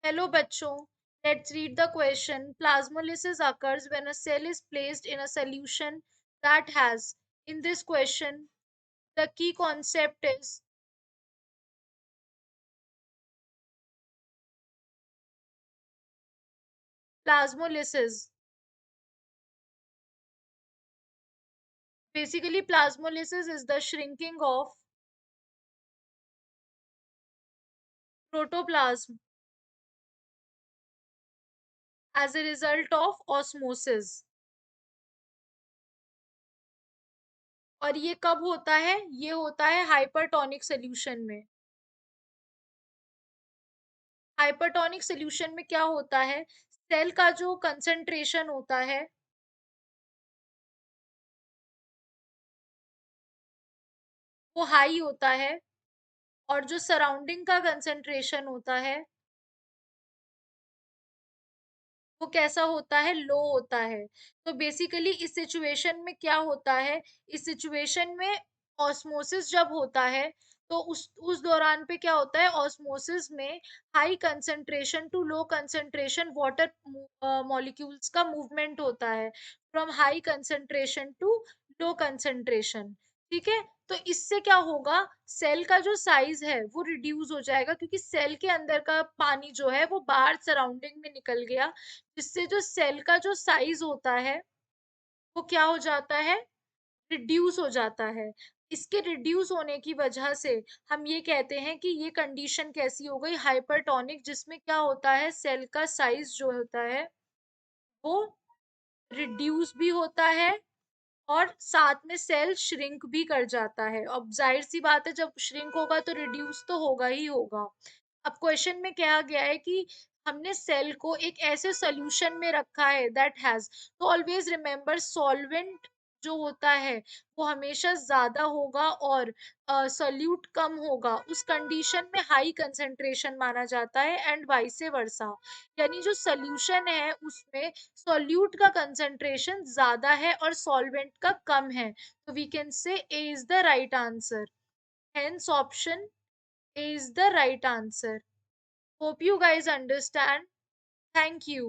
Hello बच्चों, let's read the question. Plasmolysis occurs when a cell is placed in a solution that has. In this question, the key concept is plasmolysis. Basically, plasmolysis is the shrinking of protoplasm as a result of osmosis. और ये कब होता है? ये होता है hypertonic solution में। Hypertonic solution में क्या होता है? सेल का जो कंसंट्रेशन होता है वो हाई होता है, और जो सराउंडिंग का कंसंट्रेशन होता है वो कैसा होता है? लो होता है। तो बेसिकली इस सिचुएशन में क्या होता है? इस सिचुएशन में ऑस्मोसिस जब होता है तो उस दौरान पे क्या होता है? ऑस्मोसिस में high concentration to low concentration water molecules का मूवमेंट होता है, from high concentration to low concentration. ठीक है, तो इससे क्या होगा? सेल का जो साइज है वो रिड्यूस हो जाएगा, क्योंकि सेल के अंदर का पानी जो है वो बाहर सराउंडिंग में निकल गया, जिससे जो सेल का जो साइज होता है वो क्या हो जाता है? रिड्यूस हो जाता है। इसके रिड्यूस होने की वजह से हम ये कहते हैं कि ये कंडीशन कैसी हो गई? हाइपरटोनिक, जिसमें क्या होता है? सेल का साइज जो होता है वो रिड्यूस भी होता है, और साथ में सेल श्रिंक भी कर जाता है। अब जाहिर सी बात है, जब श्रिंक होगा तो रिड्यूस तो होगा ही होगा। अब क्वेश्चन में कहा गया है कि हमने सेल को एक ऐसे सॉल्यूशन में रखा है दैट हैज, तो ऑलवेज रिमेम्बर सॉल्वेंट जो होता है वो हमेशा ज्यादा होगा और सॉल्यूट कम होगा। उस कंडीशन में हाई कंसंट्रेशन माना जाता है, एंड वाइस वर्सा। यानी जो सॉल्यूशन है उसमें सॉल्यूट का कंसंट्रेशन ज्यादा है और सॉल्वेंट का कम है, तो we can say A is the right answer. Hence option A is the right answer. Hope you guys understand. Thank you.